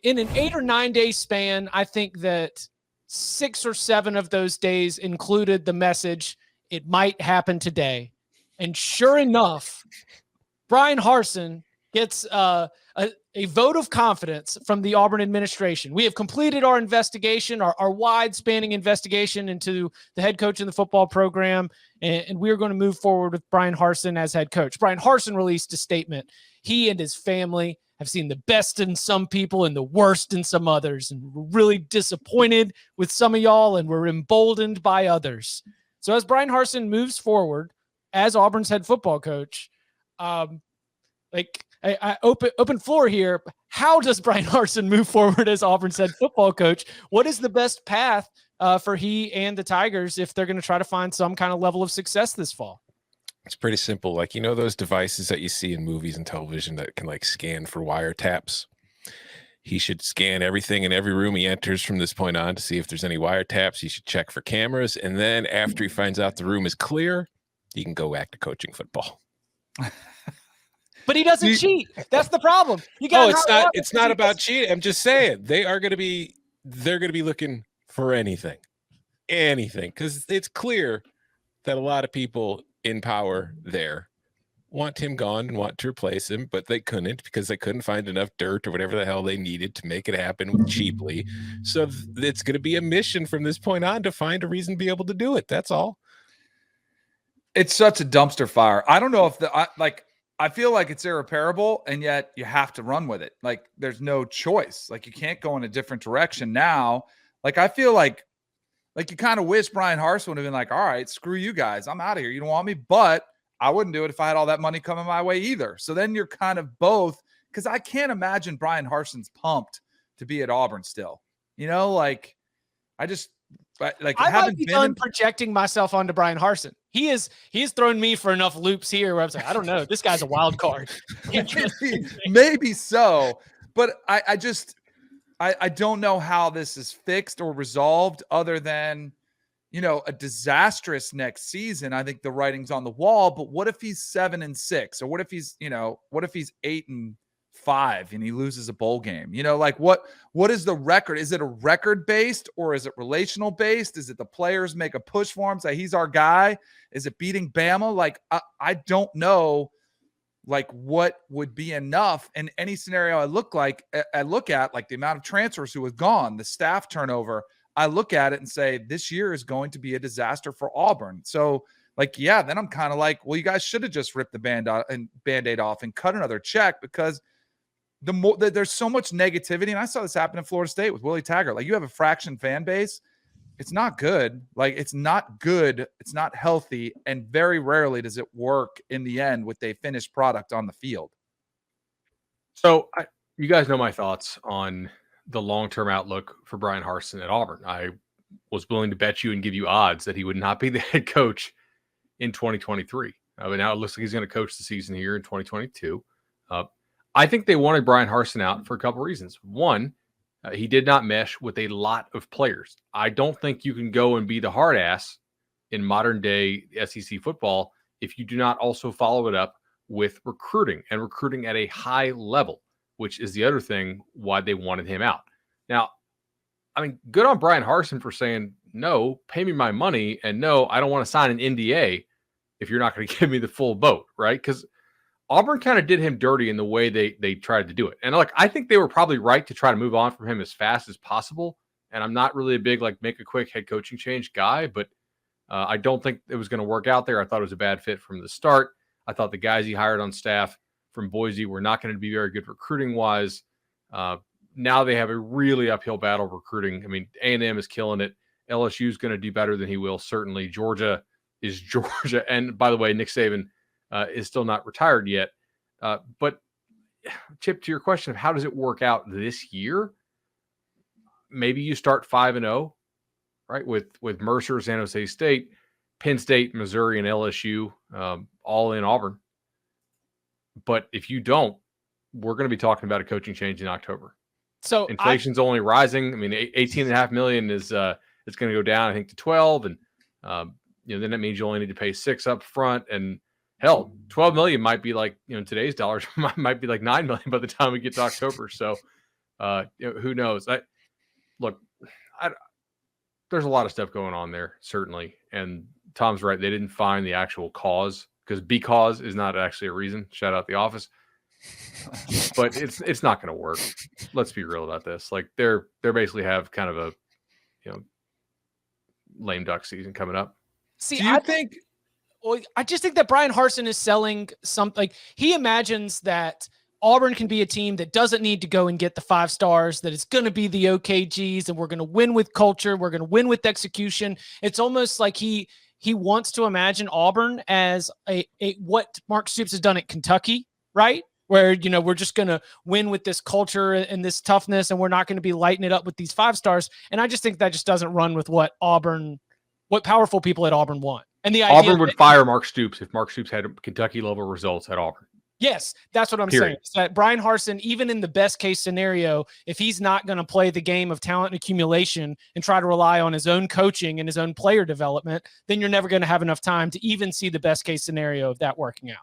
in an 8 or 9 day span, I think that 6 or 7 of those days included the message, it might happen today. And sure enough, Bryan Harsin gets a vote of confidence from the Auburn administration. We have completed our investigation, our wide-spanning investigation into the head coach in the football program, and we're going to move forward with Bryan Harsin as head coach. Bryan Harsin released a statement. He and his family have seen the best in some people and the worst in some others, and we're really disappointed with some of y'all, and we're emboldened by others. So as Bryan Harsin moves forward as Auburn's head football coach, I open floor here. How does Bryan Harsin move forward as Auburn's head football coach? What is the best path for he and the Tigers if they're going to try to find some kind of level of success this fall? It's pretty simple. Like, those devices that you see in movies and television that can scan for wiretaps. He should scan everything in every room he enters from this point on to see if there's any wiretaps. He should check for cameras. And then after he finds out the room is clear, he can go back to coaching football. But he doesn't cheat. That's the problem. It's not about cheating. I'm just saying they're going to be looking for anything, because it's clear that a lot of people in power there want him gone and want to replace him, but they couldn't because they couldn't find enough dirt or whatever the hell they needed to make it happen cheaply. So it's going to be a mission from this point on to find a reason to be able to do it. That's all. It's such a dumpster fire. I don't know if I feel like it's irreparable, and yet you have to run with it. Like, there's no choice. Like, you can't go in a different direction now. Like, I feel like you kind of wish Bryan Harsin would have been like, all right, screw you guys. I'm out of here. You don't want me, but I wouldn't do it if I had all that money coming my way either. So then you're kind of both, because I can't imagine Bryan Harsin's pumped to be at Auburn still. I haven't been done projecting myself onto Bryan Harsin. He has thrown me for enough loops here where I was like, I don't know, this guy's a wild card. maybe so, but I don't know how this is fixed or resolved other than, a disastrous next season. I think the writing's on the wall, but what if he's 7-6, or what if he's 8-5 and he loses a bowl game? What is the record? Is it a record based, or is it relational based? Is it the players make a push for him, say he's our guy? Is it beating Bama? I don't know what would be enough in any scenario. I look at the amount of transfers who have gone, the staff turnover. I look at it and say, this year is going to be a disaster for Auburn. So then I'm kind of like, well, you guys should have just ripped the Band-Aid off and cut another check, because there's so much negativity. And I saw this happen in Florida State with Willie Taggart. You have a fraction fan base. It's not good. It's not good. It's not healthy. And very rarely does it work in the end with a finished product on the field. So you guys know my thoughts on the long-term outlook for Bryan Harsin at Auburn. I was willing to bet you and give you odds that he would not be the head coach in 2023. But now it looks like he's going to coach the season here in 2022. I think they wanted Bryan Harsin out for a couple reasons. One, he did not mesh with a lot of players. I don't think you can go and be the hard ass in modern day SEC football if you do not also follow it up with recruiting, and recruiting at a high level, which is the other thing why they wanted him out. Now, good on Bryan Harsin for saying, no, pay me my money, and no, I don't want to sign an NDA if you're not going to give me the full boat, right? Because Auburn kind of did him dirty in the way they tried to do it. And I think they were probably right to try to move on from him as fast as possible. And I'm not really a big, make a quick head coaching change guy, but I don't think it was going to work out there. I thought it was a bad fit from the start. I thought the guys he hired on staff from Boise were not going to be very good recruiting wise. Now they have a really uphill battle recruiting. A&M is killing it. LSU is going to do better than he will. Certainly Georgia is Georgia. And by the way, Nick Saban is still not retired yet. But Chip, to your question of how does it work out this year? Maybe you start 5-0, right? With Mercer, San Jose State, Penn State, Missouri, and LSU, all in Auburn. But if you don't, we're going to be talking about a coaching change in October. So inflation's only rising. $18.5 million is it's going to go down, I think, to 12, and then that means you only need to pay $6 million up front, and hell, $12 million might be in today's dollars might be $9 million by the time we get to October. So Who knows? There's a lot of stuff going on there, certainly. And Tom's right. They didn't find the actual cause, because is not actually a reason. Shout out The Office. But it's not going to work. Let's be real about this. Like they're basically have kind of a lame duck season coming up. See, Do you think? Well, I just think that Bryan Harsin is selling something. Like, he imagines that Auburn can be a team that doesn't need to go and get the 5 stars, that it's going to be the OKGs, and we're going to win with culture. We're going to win with execution. It's almost like he wants to imagine Auburn as a what Mark Stoops has done at Kentucky, right? Where, we're just going to win with this culture and this toughness, and we're not going to be lighting it up with these 5 stars. And I just think that just doesn't run with what powerful people at Auburn want. And the idea Auburn would fire Mark Stoops if Mark Stoops had Kentucky level results at Auburn. Yes, that's what I'm saying. Is that Bryan Harsin, even in the best case scenario, if he's not going to play the game of talent and accumulation and try to rely on his own coaching and his own player development, then you're never going to have enough time to even see the best case scenario of that working out.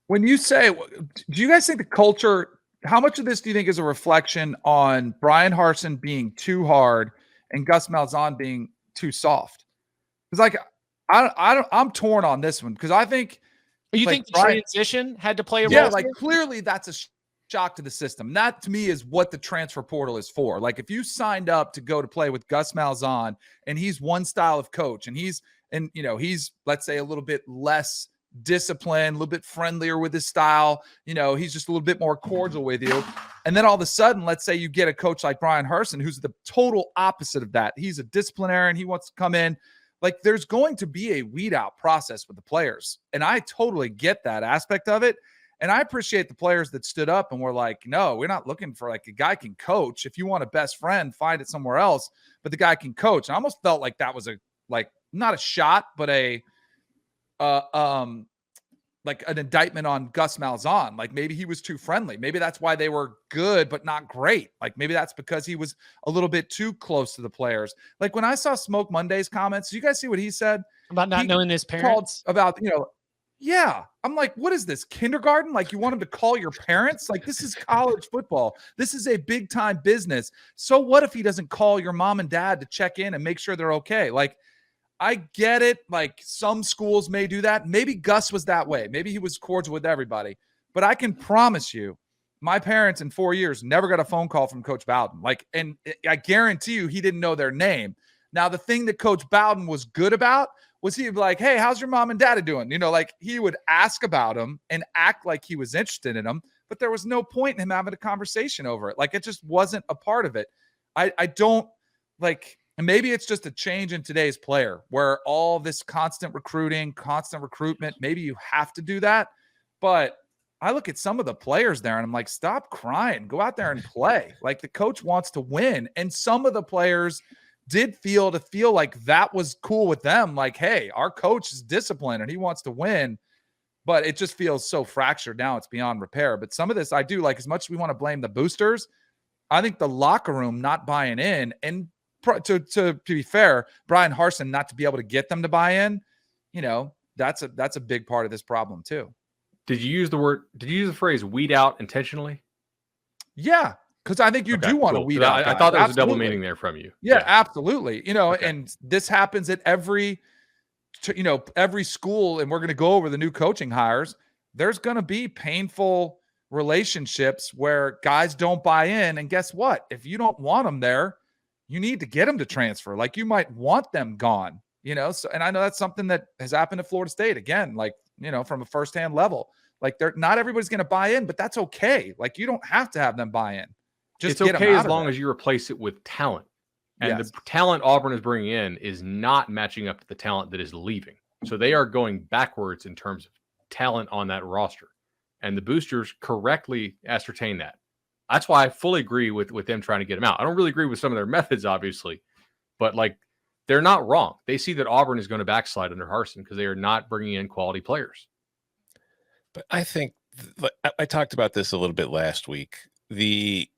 When you say, do you guys think the culture, how much of this do you think is a reflection on Bryan Harsin being too hard and Gus Malzahn being too soft? Because I'm torn on this one, because I think. You think the transition had to play a role? Yeah, clearly that's a shock to the system. That to me is what the transfer portal is for. Like, if you signed up to go to play with Gus Malzahn and he's one style of coach and he's let's say a little bit less disciplined, a little bit friendlier with his style, he's just a little bit more cordial with you. And then all of a sudden, let's say you get a coach like Bryan Harsin, who's the total opposite of that. He's a disciplinarian. He wants to come in. Like, there's going to be a weed out process with the players. And I totally get that aspect of it. And I appreciate the players that stood up and were like, no, we're not looking for like a guy can coach. If you want a best friend, find it somewhere else. But the guy can coach. And I almost felt like that was not a shot, but like an indictment on Gus Malzahn. Like, maybe he was too friendly. Maybe that's why they were good, but not great. Like, maybe that's because he was a little bit too close to the players. Like, when I saw Smoke Monday's comments, you guys see what he said? About not knowing his parents? About, yeah. I'm like, what is this, kindergarten? Like, you want him to call your parents? Like, this is college football. This is a big time business. So what if he doesn't call your mom and dad to check in and make sure they're okay? Like, I get it. Like, some schools may do that. Maybe Gus was that way. Maybe he was cordial with everybody. But I can promise you, my parents in 4 years never got a phone call from Coach Bowden. Like, and I guarantee you he didn't know their name. Now, the thing that Coach Bowden was good about was he'd be like, hey, how's your mom and dad doing? Like, he would ask about them and act like he was interested in them. But there was no point in him having a conversation over it. Like, it just wasn't a part of it. I don't like. And maybe it's just a change in today's player where all this constant recruitment, maybe you have to do that. But I look at some of the players there and I'm like, stop crying, go out there and play. Like, the coach wants to win. And some of the players did feel like that was cool with them. Like, hey, our coach is disciplined and he wants to win. But it just feels so fractured now. It's beyond repair. But some of this I do like, as much as we want to blame the boosters, I think the locker room not buying in, and to be fair, Bryan Harsin not to be able to get them to buy in, that's a big part of this problem too. Did you use the phrase weed out intentionally? Yeah, because I think you do want to weed out. I thought there was a double meaning there from you. Yeah, absolutely. And this happens at every school, and we're going to go over the new coaching hires. There's going to be painful relationships where guys don't buy in. And guess what? If you don't want them there, you need to get them to transfer. Like, you might want them gone, So, and I know that's something that has happened at Florida State again, like, from a firsthand level. Like, not everybody's going to buy in, but that's okay. Like, you don't have to have them buy in. It's okay as long as you replace it with talent. And the talent Auburn is bringing in is not matching up to the talent that is leaving. So they are going backwards in terms of talent on that roster. And the boosters correctly ascertain that. That's why I fully agree with them trying to get him out. I don't really agree with some of their methods, obviously, but like, they're not wrong. They see that Auburn is going to backslide under Harsin because they are not bringing in quality players. But I think I talked about this a little bit last week. The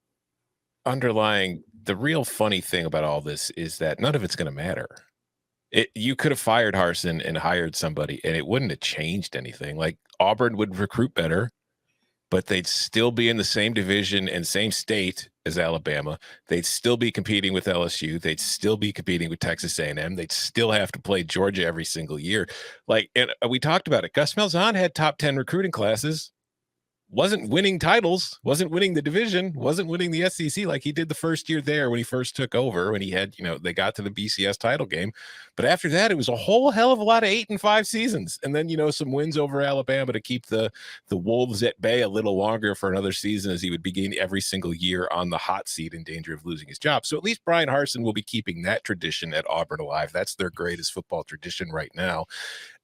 real funny thing about all this is that none of it's going to matter. You could have fired Harsin and hired somebody, and it wouldn't have changed anything. Like, Auburn would recruit better. but they'd still be in the same division and same state as Alabama. They'd still be competing with LSU. They'd still be competing with Texas A&M. They'd still have to play Georgia every single year. Like, and we talked about it. Gus Malzahn had top 10 recruiting classes, wasn't winning titles, wasn't winning the division, wasn't winning the SEC like he did the first year there when he first took over, when he had, they got to the BCS title game. But after that, it was a whole hell of a lot of 8-5 seasons. And then, some wins over Alabama to keep the Wolves at bay a little longer for another season, as he would begin every single year on the hot seat in danger of losing his job. So at least Bryan Harsin will be keeping that tradition at Auburn alive. That's their greatest football tradition right now.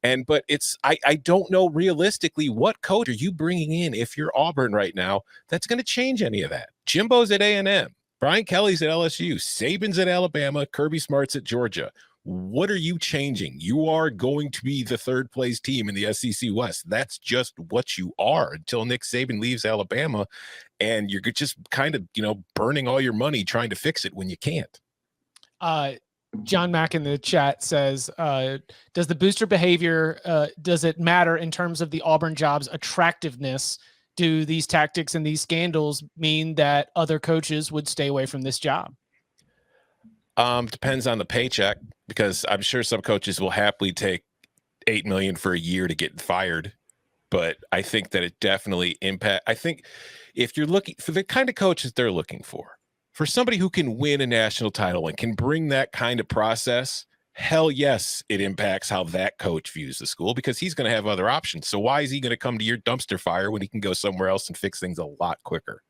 But I don't know realistically, what coach are you bringing in if you're Auburn right now that's going to change any of that? Jimbo's at A&M, Brian Kelly's at LSU, Saban's at Alabama, Kirby Smart's at Georgia. What are you changing? You are going to be the third place team in the SEC West. That's just what you are until Nick Saban leaves Alabama, and you're just kind of burning all your money trying to fix it when you can't. John Mack in the chat says, does the booster behavior, does it matter in terms of the Auburn job's attractiveness? Do these tactics and these scandals mean that other coaches would stay away from this job? Depends on the paycheck, because I'm sure some coaches will happily take $8 million for a year to get fired. But I think that it definitely I think if you're looking for the kind of coaches they're looking for somebody who can win a national title and can bring that kind of process, hell yes, it impacts how that coach views the school, because he's going to have other options. So why is he going to come to your dumpster fire when he can go somewhere else and fix things a lot quicker?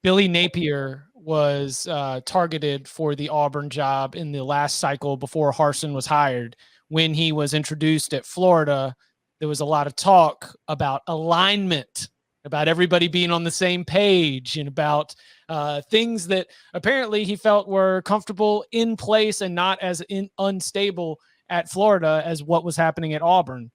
Billy Napier was targeted for the Auburn job in the last cycle before Harsin was hired. When he was introduced at Florida, there was a lot of talk about alignment, about everybody being on the same page, and about things that apparently he felt were comfortable in place and not as unstable at Florida as what was happening at Auburn.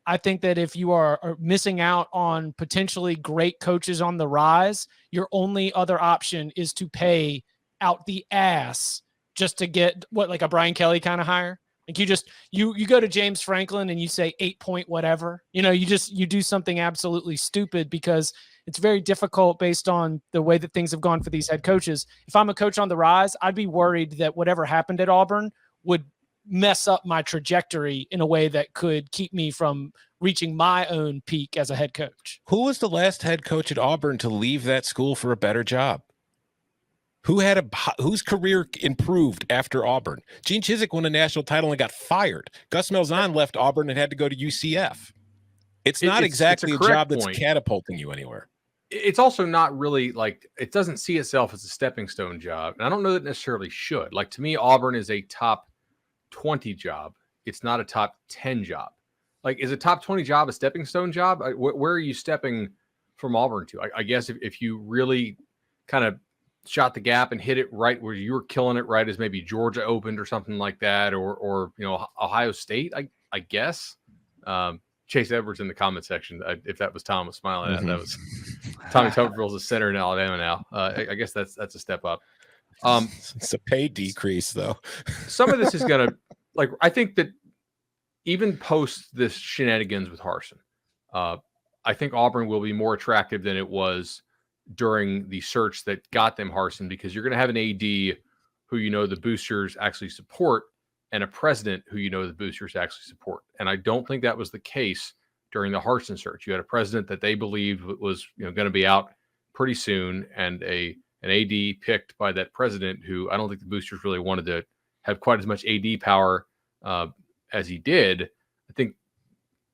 I think that if you are missing out on potentially great coaches on the rise, your only other option is to pay out the ass just to get like a Brian Kelly kind of hire. Like you go to James Franklin and you say 8 point whatever, you do something absolutely stupid, because it's very difficult based on the way that things have gone for these head coaches. If I'm a coach on the rise, I'd be worried that whatever happened at Auburn would mess up my trajectory in a way that could keep me from reaching my own peak as a head coach. Who was the last head coach at Auburn to leave that school for a better job? Whose career improved after Auburn? Gene Chizik won a national title and got fired. Gus Malzahn left Auburn and had to go to UCF. It's not exactly a job that's catapulting you anywhere. It's also not really like, it doesn't see itself as a stepping stone job. And I don't know that it necessarily should. Like, to me, Auburn is a top 20 job. It's not a top 10 job. Like, is a top 20 job a stepping stone job? Where are you stepping from Auburn to? I guess if you really kind of shot the gap and hit it right where you were killing it, right as maybe Georgia opened or something like that, or Ohio State, I guess. Chase Edwards in the comment section, if that was Tom was smiling at, that was Tommy Tuberville's a center in Alabama now. I guess that's a step up. It's a pay decrease, though. Some of this is going to, like, I think that even post this shenanigans with Harsin, I think Auburn will be more attractive than it was during the search that got them Harsin, because you're going to have an AD who the boosters actually support, and a president who the boosters actually support. And I don't think that was the case during the Harsin search. You had a president that they believed was going to be out pretty soon, and an AD picked by that president who I don't think the boosters really wanted to have quite as much AD power as he did. I think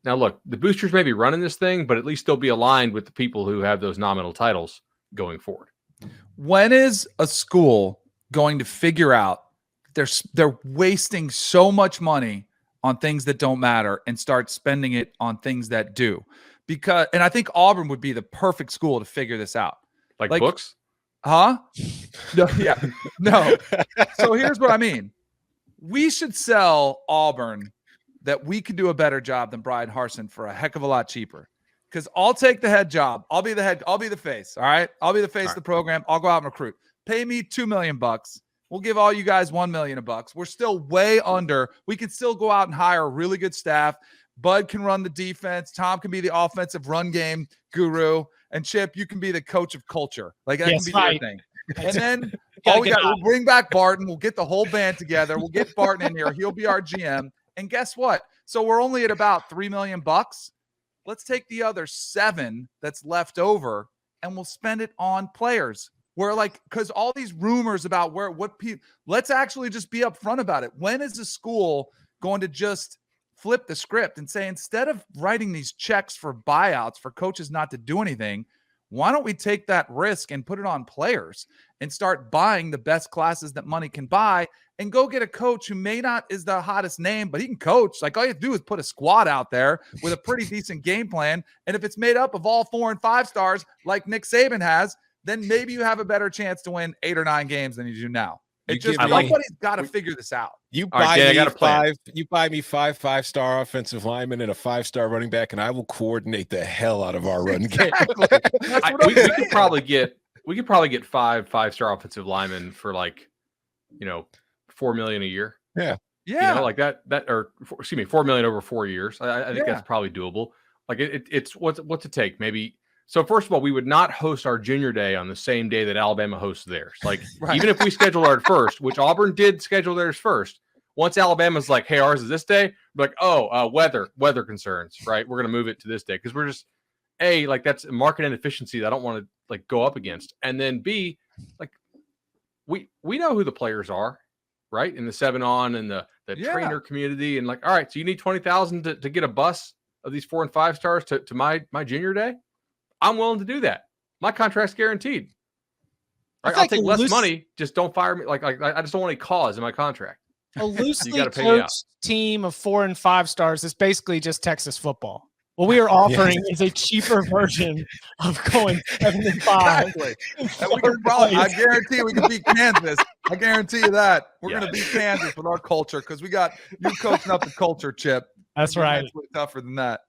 now, look, the boosters may be running this thing, but at least they'll be aligned with the people who have those nominal titles going forward. When is a school going to figure out they're wasting so much money on things that don't matter and start spending it on things that do? And I think Auburn would be the perfect school to figure this out. Like books? Huh? No, yeah. No. So here's what I mean. We should sell Auburn that we can do a better job than Bryan Harsin for a heck of a lot cheaper. Because I'll take the head job. I'll be the face. All right. I'll be the face of the program. I'll go out and recruit. Pay me $2 million. We'll give all you guys $1 million. We're still way under. We can still go out and hire a really good staff, Bud can run the defense. Tom can be the offensive run game guru. And Chip, you can be the coach of culture. Like that Yes, can be right. your thing. And then Gotta all we get got, out. we'll bring back Barton. We'll get the whole band together. We'll get Barton in here. He'll be our GM. And guess what? So we're only at about $3 million. Let's take the other 7 that's left over and we'll spend it on players. We're like, because all these rumors about let's actually just be upfront about it. When is the school going to just flip the script and say, instead of writing these checks for buyouts for coaches not to do anything, why don't we take that risk and put it on players and start buying the best classes that money can buy and go get a coach who may not is the hottest name, but he can coach. Like all you have to do is put a squad out there with a pretty decent game plan. And if it's made up of all 4 and 5 stars like Nick Saban has, then maybe you have a better chance to win 8 or 9 games than you do now. Somebody's got to figure this out. You All right, buy Dan, I me got a plan. 5. You buy me 5 5-star offensive linemen and a 5-star running back, and I will coordinate the hell out of our run game. We could probably get 5 5-star offensive linemen for like, $4 million a year. Yeah. Like that or excuse me, $4 million over 4 years. I think that's probably doable. Like it's what's it take? Maybe. So first of all, we would not host our junior day on the same day that Alabama hosts theirs. Like even if we scheduled ours first, which Auburn did schedule theirs first, once Alabama's like, hey, ours is this day, we're like, weather concerns, right? We're gonna move it to this day because we're just like that's a market inefficiency that I don't want to like go up against. And then B, like we know who the players are, right? In the 7-on and the trainer community, and like, all right, so you need 20,000 to get a bus of these 4 and 5 stars to my junior day. I'm willing to do that. My contract's guaranteed. Right? I'll take less money. Just don't fire me. Like I just don't want any cause in my contract. A loosely gotta pay me out. coached team of 4 and 5 stars is basically just Texas football. What we are offering is a cheaper version of going 7 and 5. Exactly. And we can I guarantee we can beat Kansas. I guarantee you that. We're going to beat Kansas with our culture because we got you coaching up the culture, Chip. That's right. It's tougher than that.